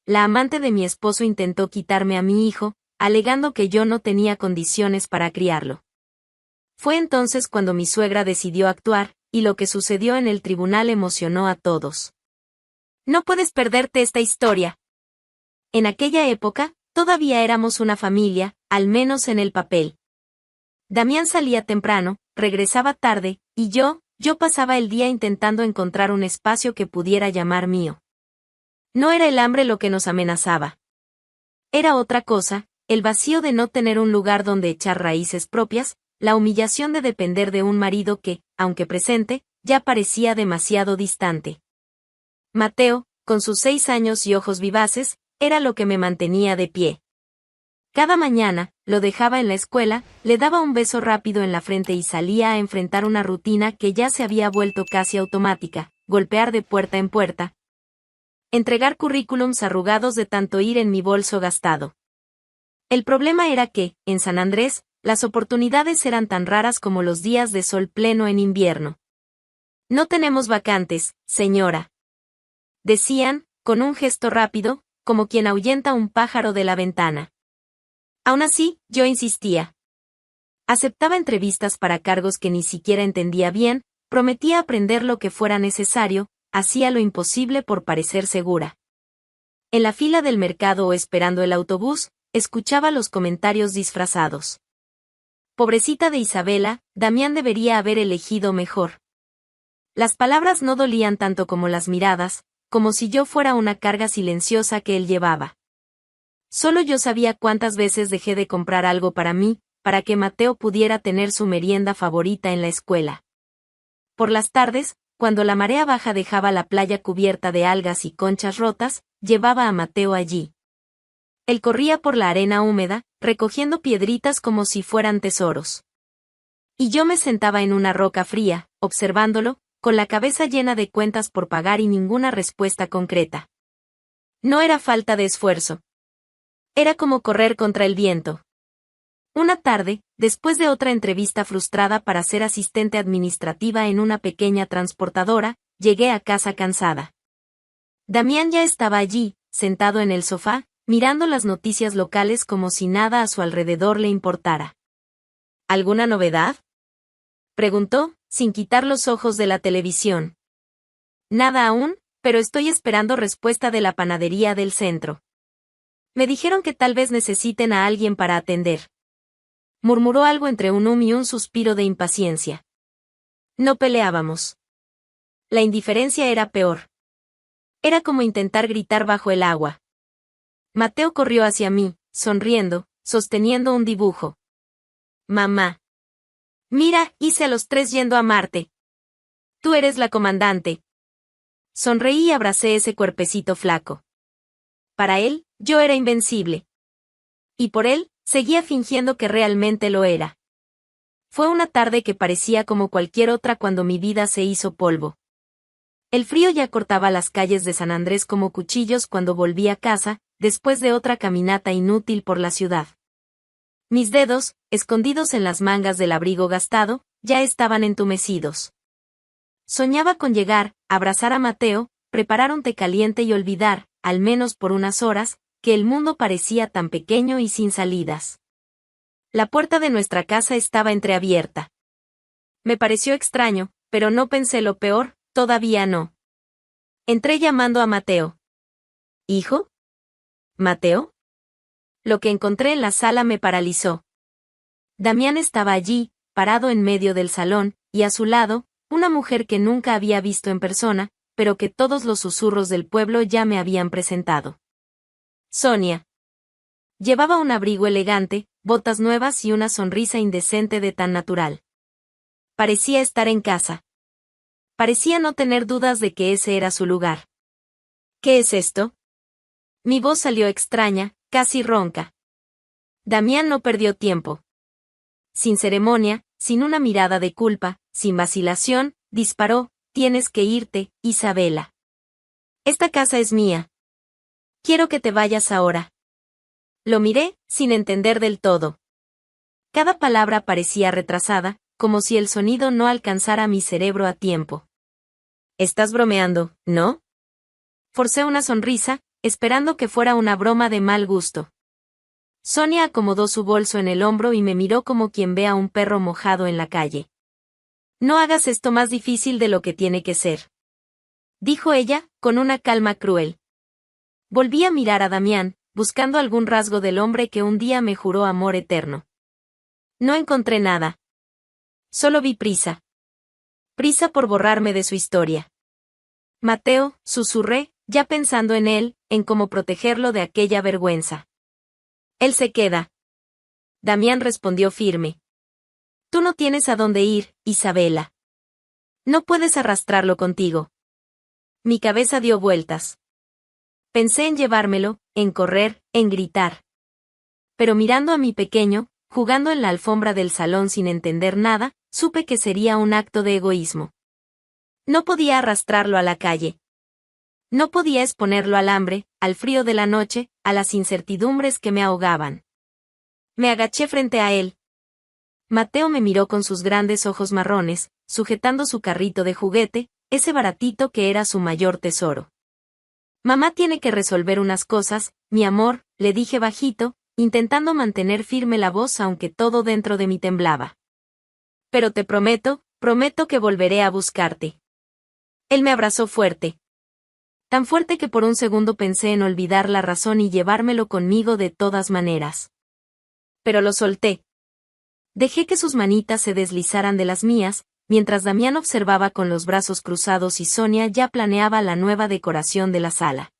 la amante de mi esposo intentó quitarme a mi hijo, alegando que yo no tenía condiciones para criarlo. Fue entonces cuando mi suegra decidió actuar, y lo que sucedió en el tribunal emocionó a todos. No puedes perderte esta historia. En aquella época, todavía éramos una familia, al menos en el papel. Damián salía temprano, regresaba tarde, y yo pasaba el día intentando encontrar un espacio que pudiera llamar mío. No era el hambre lo que nos amenazaba. Era otra cosa, el vacío de no tener un lugar donde echar raíces propias, la humillación de depender de un marido que, aunque presente, ya parecía demasiado distante. Mateo, con sus 6 años y ojos vivaces, era lo que me mantenía de pie. Cada mañana, lo dejaba en la escuela, le daba un beso rápido en la frente y salía a enfrentar una rutina que ya se había vuelto casi automática, golpear de puerta en puerta, entregar currículums arrugados de tanto ir en mi bolso gastado. El problema era que, en San Andrés, las oportunidades eran tan raras como los días de sol pleno en invierno. No tenemos vacantes, señora. Decían, con un gesto rápido, como quien ahuyenta un pájaro de la ventana. Aún así, yo insistía. Aceptaba entrevistas para cargos que ni siquiera entendía bien, prometía aprender lo que fuera necesario, hacía lo imposible por parecer segura. En la fila del mercado o esperando el autobús, escuchaba los comentarios disfrazados. Pobrecita de Isabela, Damián debería haber elegido mejor. Las palabras no dolían tanto como las miradas, como si yo fuera una carga silenciosa que él llevaba. Solo yo sabía cuántas veces dejé de comprar algo para mí, para que Mateo pudiera tener su merienda favorita en la escuela. Por las tardes, cuando la marea baja dejaba la playa cubierta de algas y conchas rotas, llevaba a Mateo allí. Él corría por la arena húmeda, recogiendo piedritas como si fueran tesoros. Y yo me sentaba en una roca fría, observándolo, con la cabeza llena de cuentas por pagar y ninguna respuesta concreta. No era falta de esfuerzo. Era como correr contra el viento. Una tarde, después de otra entrevista frustrada para ser asistente administrativa en una pequeña transportadora, llegué a casa cansada. Damián ya estaba allí, sentado en el sofá, mirando las noticias locales como si nada a su alrededor le importara. ¿Alguna novedad?, preguntó, sin quitar los ojos de la televisión. Nada aún, pero estoy esperando respuesta de la panadería del centro. Me dijeron que tal vez necesiten a alguien para atender. Murmuró algo entre un y un suspiro de impaciencia. No peleábamos. La indiferencia era peor. Era como intentar gritar bajo el agua. Mateo corrió hacia mí, sonriendo, sosteniendo un dibujo. Mamá. Mira, hice a los 3 yendo a Marte. Tú eres la comandante. Sonreí y abracé ese cuerpecito flaco. Para él, yo era invencible. Y por él, seguía fingiendo que realmente lo era. Fue una tarde que parecía como cualquier otra cuando mi vida se hizo polvo. El frío ya cortaba las calles de San Andrés como cuchillos cuando volví a casa, después de otra caminata inútil por la ciudad. Mis dedos, escondidos en las mangas del abrigo gastado, ya estaban entumecidos. Soñaba con llegar, abrazar a Mateo, preparar un té caliente y olvidar, al menos por unas horas, que el mundo parecía tan pequeño y sin salidas. La puerta de nuestra casa estaba entreabierta. Me pareció extraño, pero no pensé lo peor, todavía no. Entré llamando a Mateo. ¿Hijo? ¿Mateo? Lo que encontré en la sala me paralizó. Damián estaba allí, parado en medio del salón, y a su lado, una mujer que nunca había visto en persona, pero que todos los susurros del pueblo ya me habían presentado. Sonia. Llevaba un abrigo elegante, botas nuevas y una sonrisa indecente de tan natural. Parecía estar en casa. Parecía no tener dudas de que ese era su lugar. ¿Qué es esto? Mi voz salió extraña, casi ronca. Damián no perdió tiempo. Sin ceremonia, sin una mirada de culpa, sin vacilación, disparó: tienes que irte, Isabela. Esta casa es mía. Quiero que te vayas ahora. Lo miré, sin entender del todo. Cada palabra parecía retrasada, como si el sonido no alcanzara mi cerebro a tiempo. Estás bromeando, ¿no? Forcé una sonrisa, esperando que fuera una broma de mal gusto. Sonia acomodó su bolso en el hombro y me miró como quien ve a un perro mojado en la calle. No hagas esto más difícil de lo que tiene que ser, dijo ella, con una calma cruel. Volví a mirar a Damián, buscando algún rasgo del hombre que un día me juró amor eterno. No encontré nada. Solo vi prisa. Prisa por borrarme de su historia. Mateo, susurré, ya pensando en él, en cómo protegerlo de aquella vergüenza. Él se queda. Damián respondió firme. Tú no tienes a dónde ir, Isabela. No puedes arrastrarlo contigo. Mi cabeza dio vueltas. Pensé en llevármelo, en correr, en gritar. Pero mirando a mi pequeño, jugando en la alfombra del salón sin entender nada, supe que sería un acto de egoísmo. No podía arrastrarlo a la calle. No podía exponerlo al hambre, al frío de la noche, a las incertidumbres que me ahogaban. Me agaché frente a él. Mateo me miró con sus grandes ojos marrones, sujetando su carrito de juguete, ese baratito que era su mayor tesoro. Mamá tiene que resolver unas cosas, mi amor, le dije bajito, intentando mantener firme la voz aunque todo dentro de mí temblaba. Pero te prometo, prometo que volveré a buscarte. Él me abrazó fuerte. Tan fuerte que por un segundo pensé en olvidar la razón y llevármelo conmigo de todas maneras. Pero lo solté. Dejé que sus manitas se deslizaran de las mías, mientras Damián observaba con los brazos cruzados y Sonia ya planeaba la nueva decoración de la sala.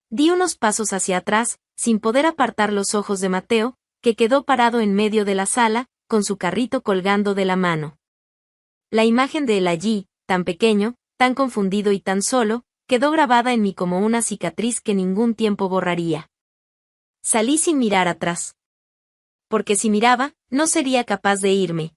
Di unos pasos hacia atrás, sin poder apartar los ojos de Mateo, que quedó parado en medio de la sala, con su carrito colgando de la mano. La imagen de él allí, tan pequeño, tan confundido y tan solo, quedó grabada en mí como una cicatriz que ningún tiempo borraría. Salí sin mirar atrás. Porque si miraba, no sería capaz de irme.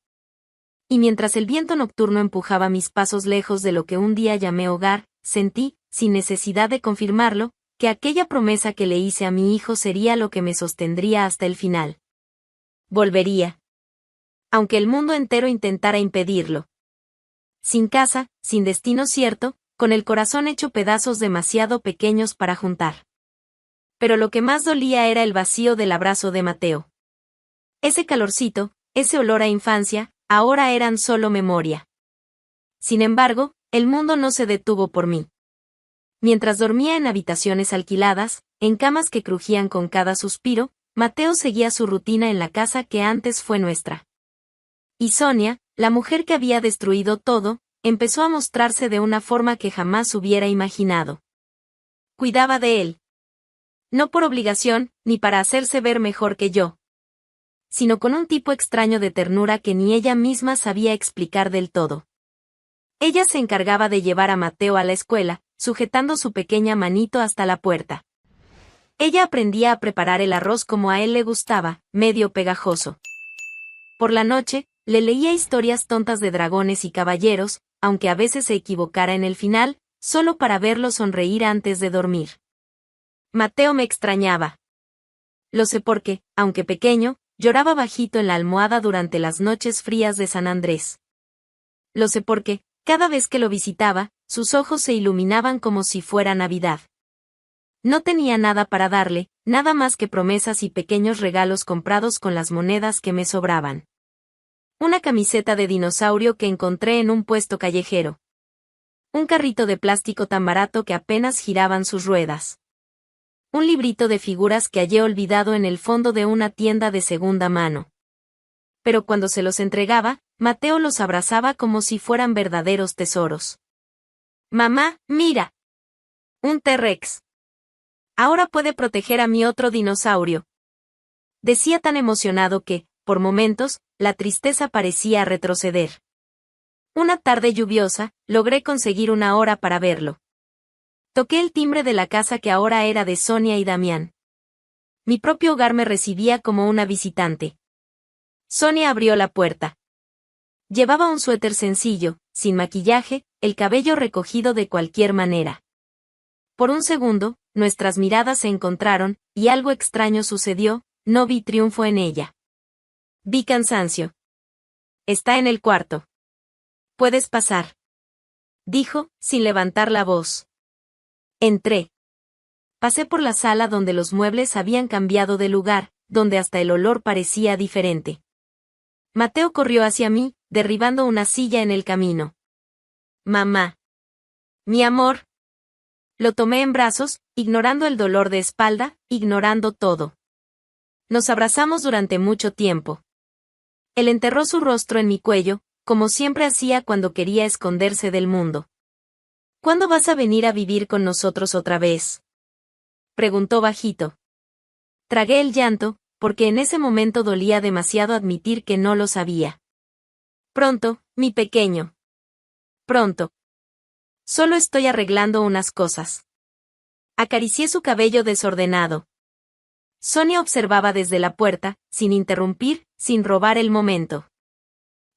Y mientras el viento nocturno empujaba mis pasos lejos de lo que un día llamé hogar, sentí, sin necesidad de confirmarlo, que aquella promesa que le hice a mi hijo sería lo que me sostendría hasta el final. Volvería. Aunque el mundo entero intentara impedirlo. Sin casa, sin destino cierto, con el corazón hecho pedazos demasiado pequeños para juntar. Pero lo que más dolía era el vacío del abrazo de Mateo. Ese calorcito, ese olor a infancia, ahora eran solo memoria. Sin embargo, el mundo no se detuvo por mí. Mientras dormía en habitaciones alquiladas, en camas que crujían con cada suspiro, Mateo seguía su rutina en la casa que antes fue nuestra. Y Sonia, la mujer que había destruido todo, empezó a mostrarse de una forma que jamás hubiera imaginado. Cuidaba de él. No por obligación, ni para hacerse ver mejor que yo, sino con un tipo extraño de ternura que ni ella misma sabía explicar del todo. Ella se encargaba de llevar a Mateo a la escuela, sujetando su pequeña manito hasta la puerta. Ella aprendía a preparar el arroz como a él le gustaba, medio pegajoso. Por la noche, le leía historias tontas de dragones y caballeros, aunque a veces se equivocara en el final, solo para verlo sonreír antes de dormir. Mateo me extrañaba. Lo sé porque, aunque pequeño, lloraba bajito en la almohada durante las noches frías de San Andrés. Lo sé porque, cada vez que lo visitaba, sus ojos se iluminaban como si fuera Navidad. No tenía nada para darle, nada más que promesas y pequeños regalos comprados con las monedas que me sobraban. Una camiseta de dinosaurio que encontré en un puesto callejero. Un carrito de plástico tan barato que apenas giraban sus ruedas. Un librito de figuras que hallé olvidado en el fondo de una tienda de segunda mano. Pero cuando se los entregaba, Mateo los abrazaba como si fueran verdaderos tesoros. Mamá, mira. Un T-Rex. Ahora puede proteger a mi otro dinosaurio. Decía tan emocionado que, por momentos, la tristeza parecía retroceder. Una tarde lluviosa, logré conseguir una hora para verlo. Toqué el timbre de la casa que ahora era de Sonia y Damián. Mi propio hogar me recibía como una visitante. Sonia abrió la puerta. Llevaba un suéter sencillo, sin maquillaje, el cabello recogido de cualquier manera. Por un segundo, nuestras miradas se encontraron, y algo extraño sucedió, no vi triunfo en ella. Vi cansancio. Está en el cuarto. Puedes pasar. Dijo, sin levantar la voz. Entré. pasé por la sala donde los muebles habían cambiado de lugar, donde hasta el olor parecía diferente. Mateo corrió hacia mí, derribando una silla en el camino. Mamá. Mi amor. Lo tomé en brazos, ignorando el dolor de espalda, ignorando todo. Nos abrazamos durante mucho tiempo. Él enterró su rostro en mi cuello, como siempre hacía cuando quería esconderse del mundo. ¿Cuándo vas a venir a vivir con nosotros otra vez?, preguntó bajito. Tragué el llanto, porque en ese momento dolía demasiado admitir que no lo sabía. Pronto, mi pequeño. Pronto. Solo estoy arreglando unas cosas. Acaricié su cabello desordenado. Sonia observaba desde la puerta, sin interrumpir, sin robar el momento.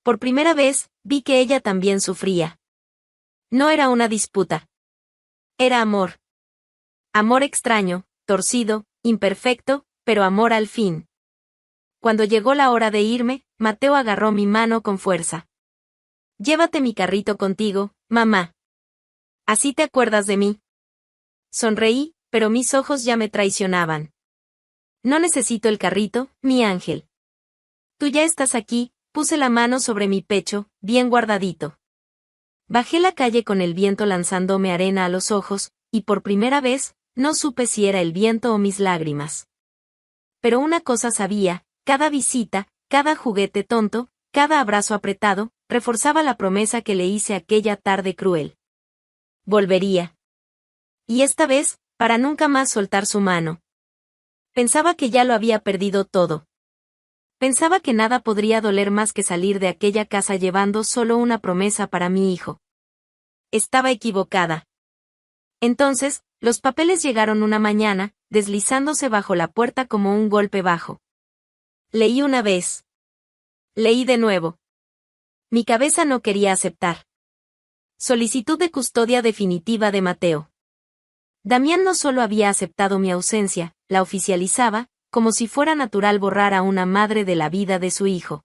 Por primera vez, vi que ella también sufría. No era una disputa. Era amor. Amor extraño, torcido, imperfecto, pero amor al fin. Cuando llegó la hora de irme, Mateo agarró mi mano con fuerza. Llévate mi carrito contigo, mamá. ¿Así te acuerdas de mí? Sonreí, pero mis ojos ya me traicionaban. No necesito el carrito, mi ángel. Tú ya estás aquí, puse la mano sobre mi pecho, bien guardadito. Bajé la calle con el viento lanzándome arena a los ojos, y por primera vez, no supe si era el viento o mis lágrimas. Pero una cosa sabía, cada visita, cada juguete tonto, cada abrazo apretado, reforzaba la promesa que le hice aquella tarde cruel. Volvería. Y esta vez, para nunca más soltar su mano. Pensaba que ya lo había perdido todo. Pensaba que nada podría doler más que salir de aquella casa llevando solo una promesa para mi hijo. Estaba equivocada. Entonces, los papeles llegaron una mañana, deslizándose bajo la puerta como un golpe bajo. Leí una vez. Leí de nuevo. Mi cabeza no quería aceptar. Solicitud de custodia definitiva de Mateo. Damián no solo había aceptado mi ausencia, la oficializaba, como si fuera natural borrar a una madre de la vida de su hijo.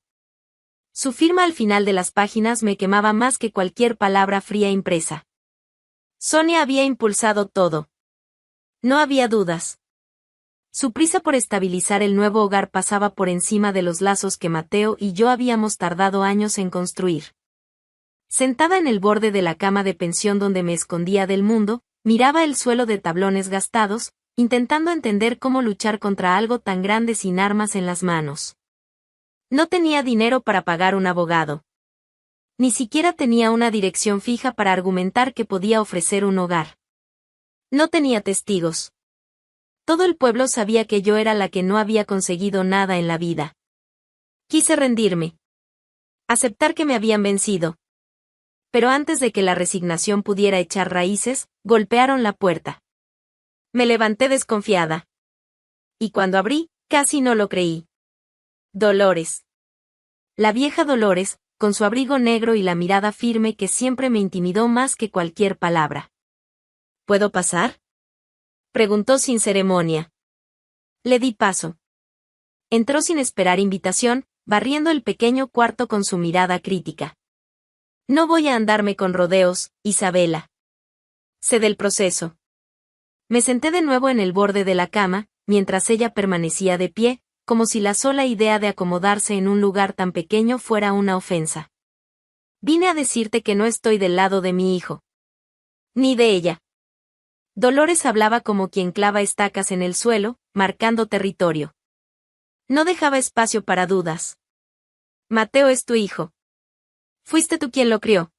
Su firma al final de las páginas me quemaba más que cualquier palabra fría impresa. Sonia había impulsado todo. No había dudas. Su prisa por estabilizar el nuevo hogar pasaba por encima de los lazos que Mateo y yo habíamos tardado años en construir. Sentada en el borde de la cama de pensión donde me escondía del mundo, miraba el suelo de tablones gastados, intentando entender cómo luchar contra algo tan grande sin armas en las manos. No tenía dinero para pagar un abogado. Ni siquiera tenía una dirección fija para argumentar que podía ofrecer un hogar. No tenía testigos. Todo el pueblo sabía que yo era la que no había conseguido nada en la vida. Quise rendirme. Aceptar que me habían vencido. Pero antes de que la resignación pudiera echar raíces, golpearon la puerta. Me levanté desconfiada. Y cuando abrí, casi no lo creí. Dolores. La vieja Dolores, con su abrigo negro y la mirada firme que siempre me intimidó más que cualquier palabra. ¿Puedo pasar?, preguntó sin ceremonia. Le di paso. Entró sin esperar invitación, barriendo el pequeño cuarto con su mirada crítica. No voy a andarme con rodeos, Isabela. Sé del proceso. Me senté de nuevo en el borde de la cama, mientras ella permanecía de pie, como si la sola idea de acomodarse en un lugar tan pequeño fuera una ofensa. Vine a decirte que no estoy del lado de mi hijo. Ni de ella. Dolores hablaba como quien clava estacas en el suelo, marcando territorio. No dejaba espacio para dudas. Mateo es tu hijo. Fuiste tú quien lo crió.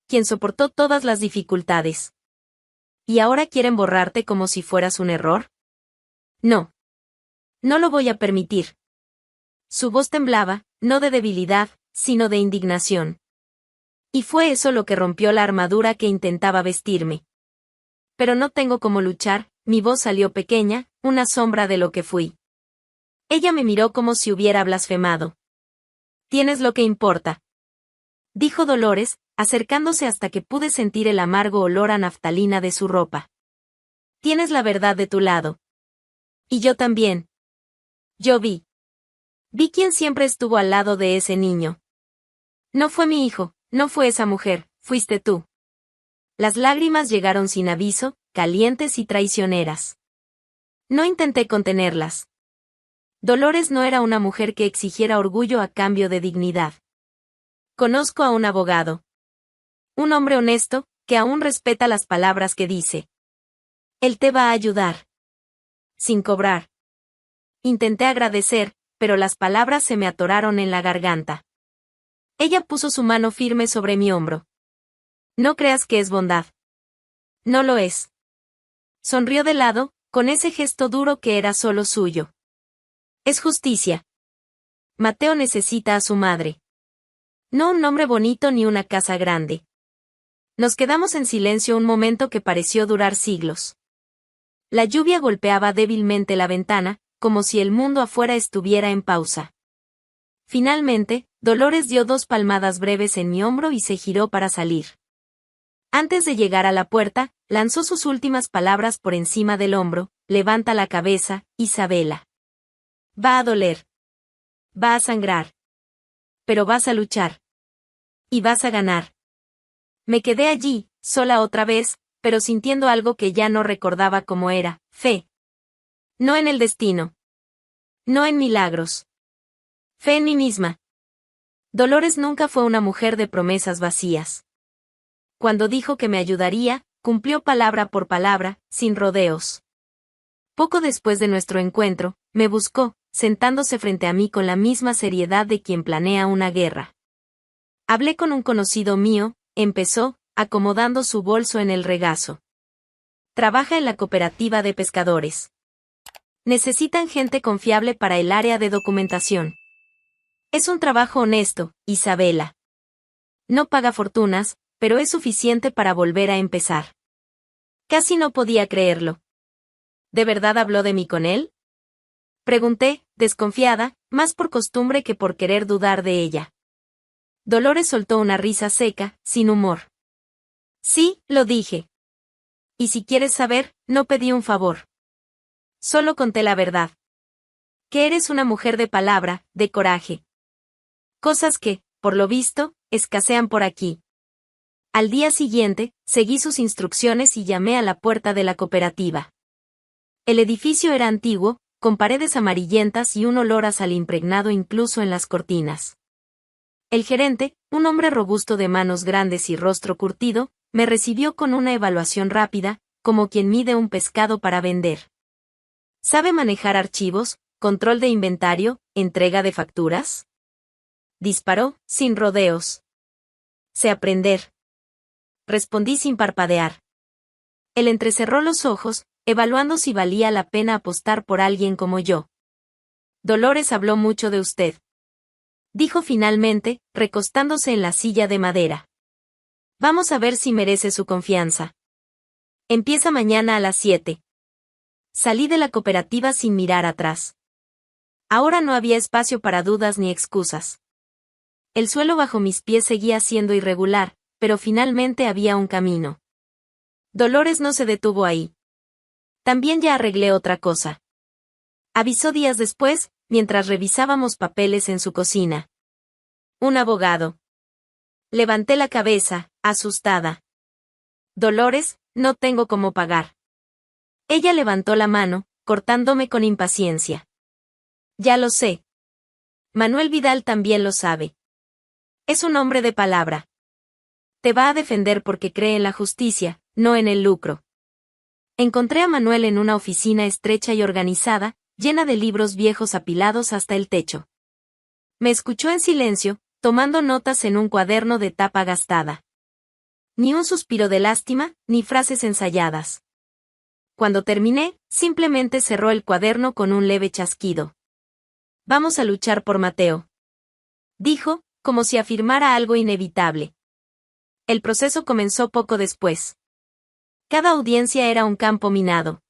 Quien soportó todas las dificultades. ¿Y ahora quieren borrarte como si fueras un error? No. No lo voy a permitir. Su voz temblaba, no de debilidad, sino de indignación. Y fue eso lo que rompió la armadura que intentaba vestirme. Pero no tengo cómo luchar, mi voz salió pequeña, una sombra de lo que fui. Ella me miró como si hubiera blasfemado. Tienes lo que importa, dijo Dolores, acercándose hasta que pude sentir el amargo olor a naftalina de su ropa. Tienes la verdad de tu lado. Y yo también. Yo vi. Vi quién siempre estuvo al lado de ese niño. No fue mi hijo, no fue esa mujer, fuiste tú. Las lágrimas llegaron sin aviso, calientes y traicioneras. No intenté contenerlas. Dolores no era una mujer que exigiera orgullo a cambio de dignidad. Conozco a un abogado. Un hombre honesto, que aún respeta las palabras que dice. Él te va a ayudar. Sin cobrar. Intenté agradecer, pero las palabras se me atoraron en la garganta. Ella puso su mano firme sobre mi hombro. No creas que es bondad. No lo es. Sonrió de lado, con ese gesto duro que era solo suyo. Es justicia. Mateo necesita a su madre. No un nombre bonito ni una casa grande. Nos quedamos en silencio un momento que pareció durar siglos. La lluvia golpeaba débilmente la ventana, como si el mundo afuera estuviera en pausa. Finalmente, Dolores dio 2 palmadas breves en mi hombro y se giró para salir. Antes de llegar a la puerta, lanzó sus últimas palabras por encima del hombro: levanta la cabeza, Isabela. Va a doler. Va a sangrar. Pero vas a luchar. Y vas a ganar. Me quedé allí, sola otra vez, pero sintiendo algo que ya no recordaba cómo era: fe. No en el destino. No en milagros. Fe en mí misma. Dolores nunca fue una mujer de promesas vacías. Cuando dijo que me ayudaría, cumplió palabra por palabra, sin rodeos. Poco después de nuestro encuentro, me buscó, sentándose frente a mí con la misma seriedad de quien planea una guerra. Hablé con un conocido mío, empezó, acomodando su bolso en el regazo. Trabaja en la cooperativa de pescadores. Necesitan gente confiable para el área de documentación. Es un trabajo honesto, Isabela. No paga fortunas, pero es suficiente para volver a empezar. Casi no podía creerlo. ¿De verdad habló de mí con él? Pregunté, desconfiada, más por costumbre que por querer dudar de ella. Dolores soltó una risa seca, sin humor. Sí, lo dije. Y si quieres saber, no pedí un favor. Solo conté la verdad. Que eres una mujer de palabra, de coraje. Cosas que, por lo visto, escasean por aquí. Al día siguiente, seguí sus instrucciones y llamé a la puerta de la cooperativa. El edificio era antiguo, con paredes amarillentas y un olor a sal impregnado incluso en las cortinas. El gerente, un hombre robusto de manos grandes y rostro curtido, me recibió con una evaluación rápida, como quien mide un pescado para vender. ¿Sabe manejar archivos, control de inventario, entrega de facturas? Disparó, sin rodeos. Sé aprender. Respondí sin parpadear. Él entrecerró los ojos, evaluando si valía la pena apostar por alguien como yo. Dolores habló mucho de usted. Dijo finalmente, recostándose en la silla de madera. Vamos a ver si merece su confianza. Empieza mañana a las 7. Salí de la cooperativa sin mirar atrás. Ahora no había espacio para dudas ni excusas. El suelo bajo mis pies seguía siendo irregular, pero finalmente había un camino. Dolores no se detuvo ahí. También ya arreglé otra cosa. Avisó días después, mientras revisábamos papeles en su cocina. Un abogado. Levanté la cabeza, asustada. Dolores, no tengo cómo pagar. Ella levantó la mano, cortándome con impaciencia. Ya lo sé. Manuel Vidal también lo sabe. Es un hombre de palabra. Te va a defender porque cree en la justicia, no en el lucro. Encontré a Manuel en una oficina estrecha y organizada, llena de libros viejos apilados hasta el techo. Me escuchó en silencio, tomando notas en un cuaderno de tapa gastada. Ni un suspiro de lástima, ni frases ensayadas. Cuando terminé, simplemente cerró el cuaderno con un leve chasquido. Vamos a luchar por Mateo. Dijo, como si afirmara algo inevitable. El proceso comenzó poco después. Cada audiencia era un campo minado.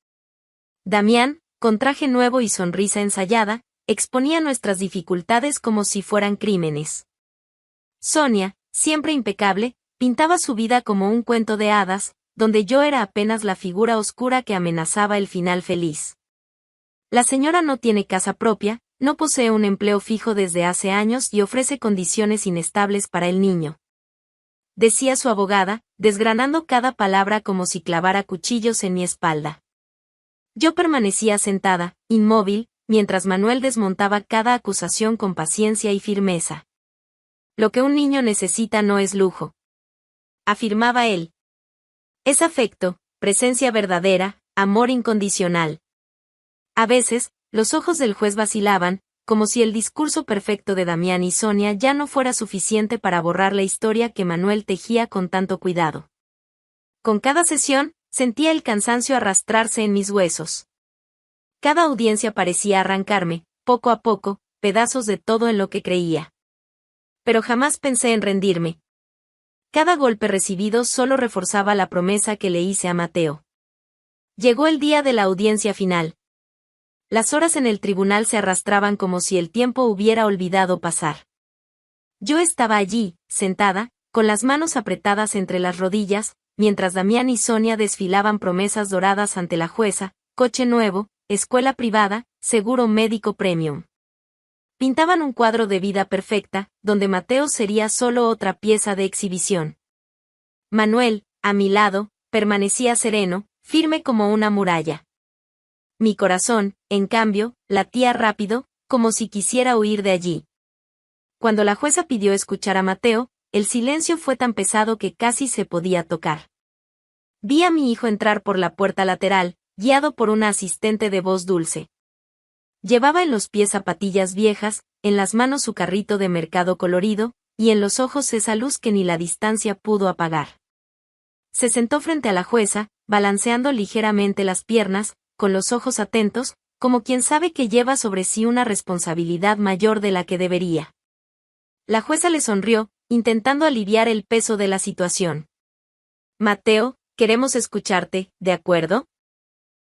Damián, con traje nuevo y sonrisa ensayada, exponía nuestras dificultades como si fueran crímenes. Sonia, siempre impecable, pintaba su vida como un cuento de hadas, donde yo era apenas la figura oscura que amenazaba el final feliz. La señora no tiene casa propia, no posee un empleo fijo desde hace años y ofrece condiciones inestables para el niño. Decía su abogada, desgranando cada palabra como si clavara cuchillos en mi espalda. Yo permanecía sentada, inmóvil, mientras Manuel desmontaba cada acusación con paciencia y firmeza. Lo que un niño necesita no es lujo, afirmaba él. Es afecto, presencia verdadera, amor incondicional. A veces, los ojos del juez vacilaban, como si el discurso perfecto de Damián y Sonia ya no fuera suficiente para borrar la historia que Manuel tejía con tanto cuidado. Con cada sesión, sentía el cansancio arrastrarse en mis huesos. Cada audiencia parecía arrancarme, poco a poco, pedazos de todo en lo que creía. Pero jamás pensé en rendirme. Cada golpe recibido solo reforzaba la promesa que le hice a Mateo. Llegó el día de la audiencia final. Las horas en el tribunal se arrastraban como si el tiempo hubiera olvidado pasar. Yo estaba allí, sentada, con las manos apretadas entre las rodillas, mientras Damián y Sonia desfilaban promesas doradas ante la jueza: coche nuevo, escuela privada, seguro médico premium. Pintaban un cuadro de vida perfecta, donde Mateo sería solo otra pieza de exhibición. Manuel, a mi lado, permanecía sereno, firme como una muralla. Mi corazón, en cambio, latía rápido, como si quisiera huir de allí. Cuando la jueza pidió escuchar a Mateo, el silencio fue tan pesado que casi se podía tocar. Vi a mi hijo entrar por la puerta lateral, guiado por una asistente de voz dulce. Llevaba en los pies zapatillas viejas, en las manos su carrito de mercado colorido, y en los ojos esa luz que ni la distancia pudo apagar. Se sentó frente a la jueza, balanceando ligeramente las piernas, con los ojos atentos, como quien sabe que lleva sobre sí una responsabilidad mayor de la que debería. La jueza le sonrió, intentando aliviar el peso de la situación. Mateo, queremos escucharte, ¿de acuerdo?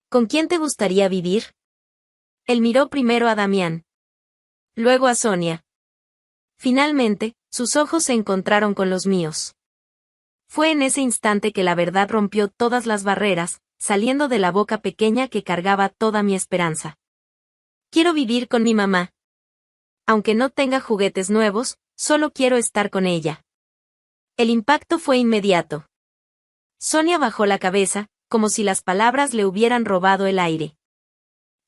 ¿Con quién te gustaría vivir? Él miró primero a Damián. Luego a Sonia. Finalmente, sus ojos se encontraron con los míos. Fue en ese instante que la verdad rompió todas las barreras, saliendo de la boca pequeña que cargaba toda mi esperanza. Quiero vivir con mi mamá. Aunque no tenga juguetes nuevos, solo quiero estar con ella. El impacto fue inmediato. Sonia bajó la cabeza, como si las palabras le hubieran robado el aire.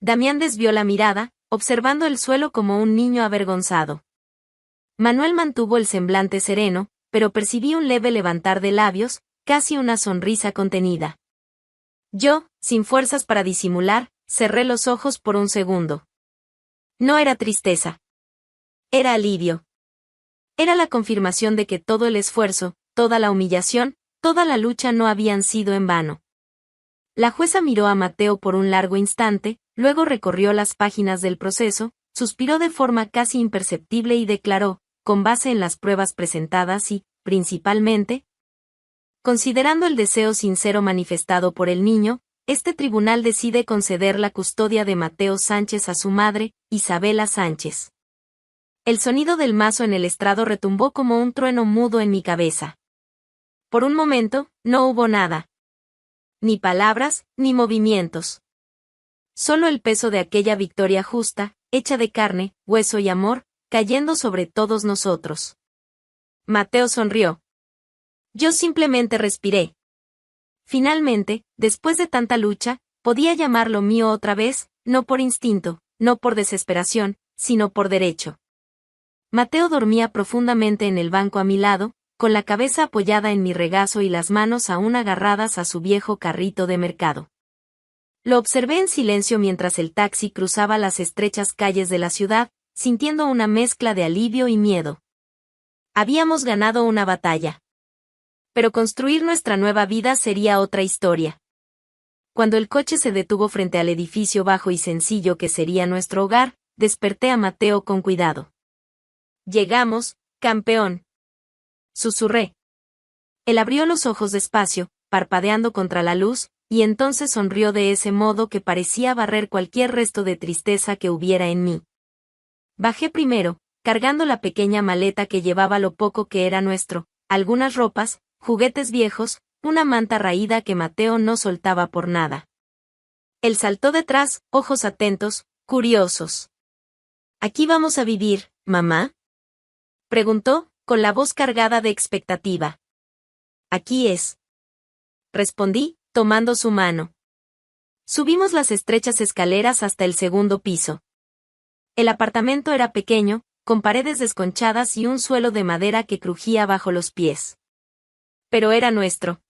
Damián desvió la mirada, observando el suelo como un niño avergonzado. Manuel mantuvo el semblante sereno, pero percibí un leve levantar de labios, casi una sonrisa contenida. Yo, sin fuerzas para disimular, cerré los ojos por un segundo. No era tristeza. Era alivio. Era la confirmación de que todo el esfuerzo, toda la humillación, toda la lucha no habían sido en vano. La jueza miró a Mateo por un largo instante, luego recorrió las páginas del proceso, suspiró de forma casi imperceptible y declaró, con base en las pruebas presentadas y, principalmente, considerando el deseo sincero manifestado por el niño, este tribunal decide conceder la custodia de Mateo Sánchez a su madre, Isabela Sánchez. El sonido del mazo en el estrado retumbó como un trueno mudo en mi cabeza. Por un momento, no hubo nada. Ni palabras, ni movimientos. Solo el peso de aquella victoria justa, hecha de carne, hueso y amor, cayendo sobre todos nosotros. Mateo sonrió. Yo simplemente respiré. Finalmente, después de tanta lucha, podía llamarlo mío otra vez, no por instinto, no por desesperación, sino por derecho. Mateo dormía profundamente en el banco a mi lado, con la cabeza apoyada en mi regazo y las manos aún agarradas a su viejo carrito de mercado. Lo observé en silencio mientras el taxi cruzaba las estrechas calles de la ciudad, sintiendo una mezcla de alivio y miedo. Habíamos ganado una batalla. Pero construir nuestra nueva vida sería otra historia. Cuando el coche se detuvo frente al edificio bajo y sencillo que sería nuestro hogar, desperté a Mateo con cuidado. Llegamos, campeón. Susurré. Él abrió los ojos despacio, parpadeando contra la luz, y entonces sonrió de ese modo que parecía barrer cualquier resto de tristeza que hubiera en mí. Bajé primero, cargando la pequeña maleta que llevaba lo poco que era nuestro, algunas ropas, juguetes viejos, una manta raída que Mateo no soltaba por nada. Él saltó detrás, ojos atentos, curiosos. ¿Aquí vamos a vivir, mamá?, preguntó, con la voz cargada de expectativa. Aquí es. Respondí, tomando su mano. Subimos las estrechas escaleras hasta el segundo piso. El apartamento era pequeño, con paredes desconchadas y un suelo de madera que crujía bajo los pies. Pero era nuestro.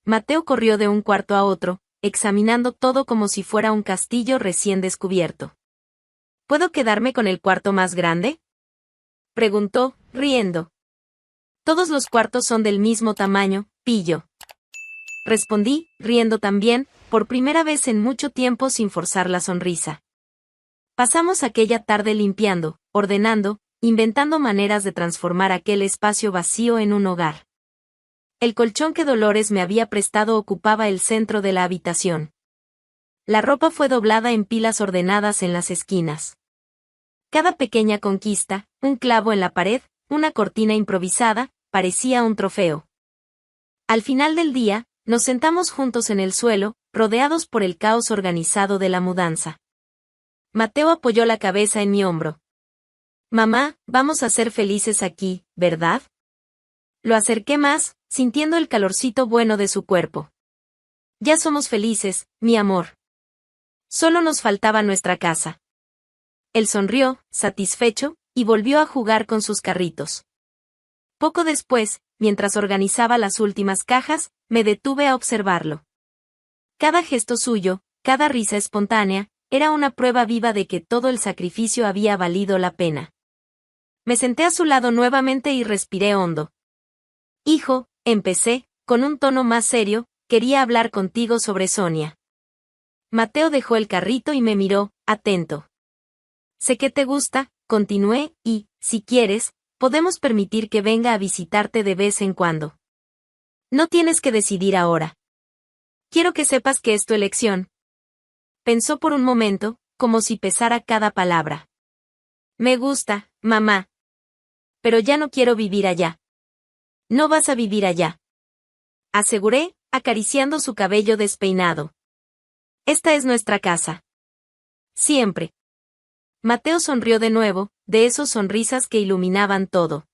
Mateo corrió de un cuarto a otro, examinando todo como si fuera un castillo recién descubierto. ¿Puedo quedarme con el cuarto más grande?, preguntó, riendo. Todos los cuartos son del mismo tamaño, pillo. Respondí, riendo también, por primera vez en mucho tiempo sin forzar la sonrisa. Pasamos aquella tarde limpiando, ordenando, inventando maneras de transformar aquel espacio vacío en un hogar. El colchón que Dolores me había prestado ocupaba el centro de la habitación. La ropa fue doblada en pilas ordenadas en las esquinas. Cada pequeña conquista, un clavo en la pared, una cortina improvisada, parecía un trofeo. Al final del día, nos sentamos juntos en el suelo, rodeados por el caos organizado de la mudanza. Mateo apoyó la cabeza en mi hombro. Mamá, vamos a ser felices aquí, ¿verdad? Lo acerqué más, sintiendo el calorcito bueno de su cuerpo. Ya somos felices, mi amor. Solo nos faltaba nuestra casa. Él sonrió, satisfecho, y volvió a jugar con sus carritos. Poco después, mientras organizaba las últimas cajas, me detuve a observarlo. Cada gesto suyo, cada risa espontánea, era una prueba viva de que todo el sacrificio había valido la pena. Me senté a su lado nuevamente y respiré hondo. Hijo, empecé, con un tono más serio, quería hablar contigo sobre Sonia. Mateo dejó el carrito y me miró, atento. Sé que te gusta, continué, y, si quieres, podemos permitir que venga a visitarte de vez en cuando. No tienes que decidir ahora. Quiero que sepas que es tu elección. Pensó por un momento, como si pesara cada palabra. Me gusta, mamá. Pero ya no quiero vivir allá. No vas a vivir allá, aseguré, acariciando su cabello despeinado. Esta es nuestra casa. Siempre. Mateo sonrió de nuevo, de esas sonrisas que iluminaban todo.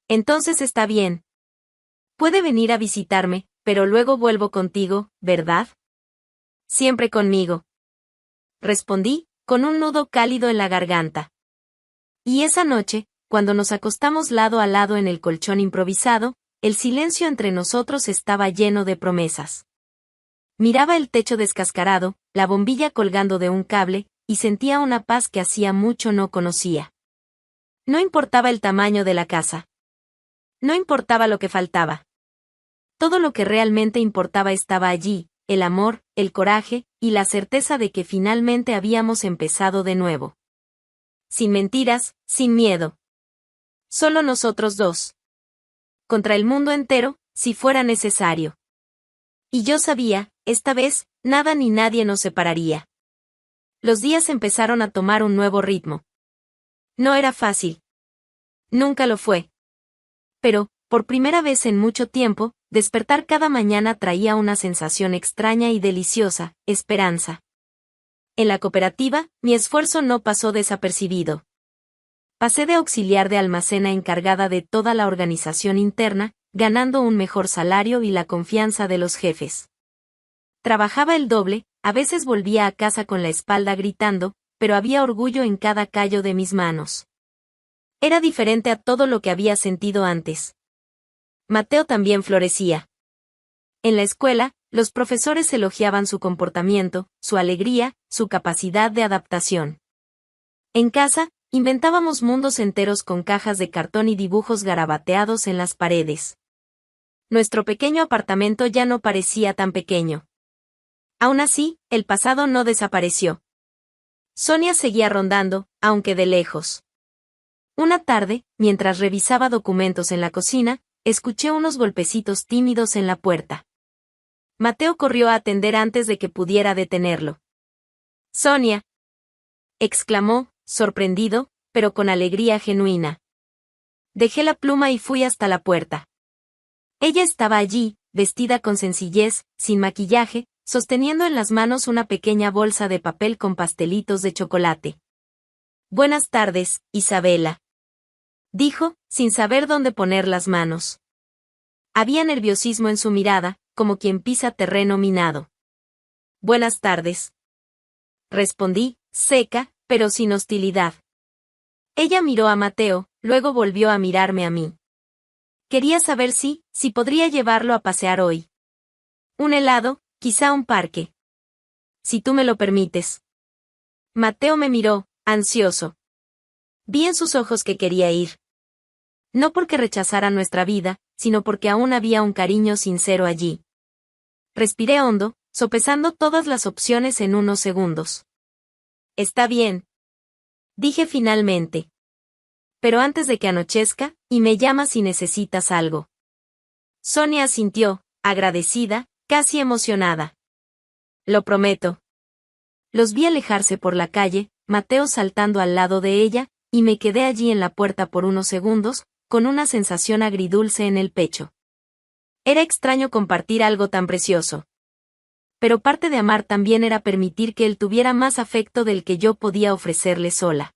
Entonces está bien. Puede venir a visitarme, pero luego vuelvo contigo, ¿verdad? Siempre conmigo. Respondí, con un nudo cálido en la garganta. Y esa noche, cuando nos acostamos lado a lado en el colchón improvisado, el silencio entre nosotros estaba lleno de promesas. Miraba el techo descascarado, la bombilla colgando de un cable, y sentía una paz que hacía mucho no conocía. No importaba el tamaño de la casa. No importaba lo que faltaba. Todo lo que realmente importaba estaba allí, el amor, el coraje, y la certeza de que finalmente habíamos empezado de nuevo. Sin mentiras, sin miedo. Solo nosotros dos. Contra el mundo entero, si fuera necesario. Y yo sabía, esta vez, nada ni nadie nos separaría. Los días empezaron a tomar un nuevo ritmo. No era fácil. Nunca lo fue. Pero, por primera vez en mucho tiempo, despertar cada mañana traía una sensación extraña y deliciosa, esperanza. En la cooperativa, mi esfuerzo no pasó desapercibido. Pasé de auxiliar de almacén a encargada de toda la organización interna, ganando un mejor salario y la confianza de los jefes. Trabajaba el doble, a veces volvía a casa con la espalda gritando, pero había orgullo en cada callo de mis manos. Era diferente a todo lo que había sentido antes. Mateo también florecía. En la escuela, los profesores elogiaban su comportamiento, su alegría, su capacidad de adaptación. En casa, inventábamos mundos enteros con cajas de cartón y dibujos garabateados en las paredes. Nuestro pequeño apartamento ya no parecía tan pequeño. Aún así, el pasado no desapareció. Sonia seguía rondando, aunque de lejos. Una tarde, mientras revisaba documentos en la cocina, escuché unos golpecitos tímidos en la puerta. Mateo corrió a atender antes de que pudiera detenerlo. «Sonia», exclamó, sorprendido, pero con alegría genuina. Dejé la pluma y fui hasta la puerta. Ella estaba allí, vestida con sencillez, sin maquillaje, sosteniendo en las manos una pequeña bolsa de papel con pastelitos de chocolate. «Buenas tardes, Isabela», dijo, sin saber dónde poner las manos. Había nerviosismo en su mirada, como quien pisa terreno minado. Buenas tardes. Respondí, seca, pero sin hostilidad. Ella miró a Mateo, luego volvió a mirarme a mí. Quería saber si podría llevarlo a pasear hoy. Un helado, quizá un parque. Si tú me lo permites. Mateo me miró, ansioso. Vi en sus ojos que quería ir. No porque rechazara nuestra vida, sino porque aún había un cariño sincero allí. Respiré hondo, sopesando todas las opciones en unos segundos. Está bien. Dije finalmente. Pero antes de que anochezca, y me llamas si necesitas algo. Sonia asintió, agradecida, casi emocionada. Lo prometo. Los vi alejarse por la calle, Mateo saltando al lado de ella, y me quedé allí en la puerta por unos segundos, con una sensación agridulce en el pecho. Era extraño compartir algo tan precioso. Pero parte de amar también era permitir que él tuviera más afecto del que yo podía ofrecerle sola.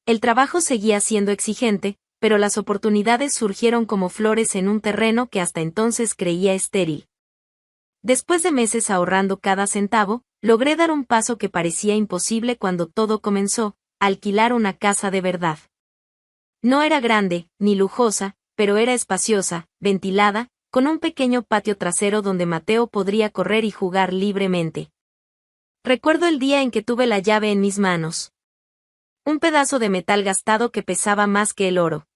El trabajo seguía siendo exigente, pero las oportunidades surgieron como flores en un terreno que hasta entonces creía estéril. Después de meses ahorrando cada centavo, logré dar un paso que parecía imposible cuando todo comenzó, alquilar una casa de verdad. No era grande, ni lujosa, pero era espaciosa, ventilada, con un pequeño patio trasero donde Mateo podría correr y jugar libremente. Recuerdo el día en que tuve la llave en mis manos. Un pedazo de metal gastado que pesaba más que el oro.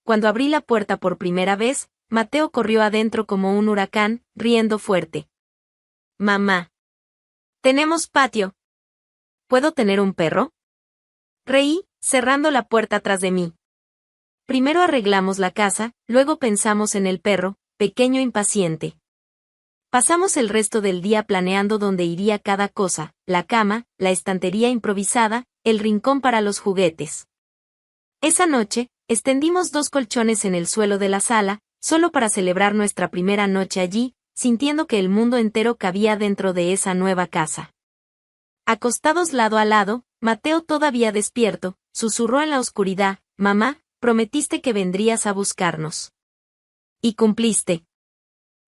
Cuando abrí la puerta por primera vez, Mateo corrió adentro como un huracán, riendo fuerte. Mamá. Tenemos patio. ¿Puedo tener un perro? Reí, cerrando la puerta tras de mí. Primero arreglamos la casa, luego pensamos en el perro, pequeño impaciente. Pasamos el resto del día planeando dónde iría cada cosa, la cama, la estantería improvisada, el rincón para los juguetes. Esa noche, extendimos 2 colchones en el suelo de la sala, solo para celebrar nuestra primera noche allí, sintiendo que el mundo entero cabía dentro de esa nueva casa. Acostados lado a lado, Mateo todavía despierto, susurró en la oscuridad, «Mamá, prometiste que vendrías a buscarnos». Y cumpliste.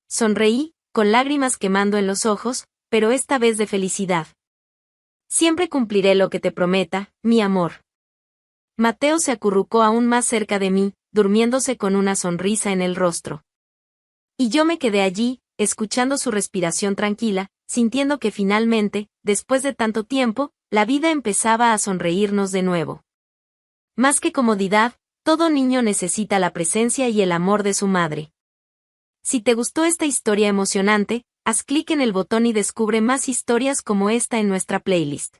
Sonreí, con lágrimas quemando en los ojos, pero esta vez de felicidad. Siempre cumpliré lo que te prometa, mi amor. Mateo se acurrucó aún más cerca de mí, durmiéndose con una sonrisa en el rostro. Y yo me quedé allí, escuchando su respiración tranquila, sintiendo que finalmente, después de tanto tiempo, la vida empezaba a sonreírnos de nuevo. Más que comodidad, todo niño necesita la presencia y el amor de su madre. Si te gustó esta historia emocionante, haz clic en el botón y descubre más historias como esta en nuestra playlist.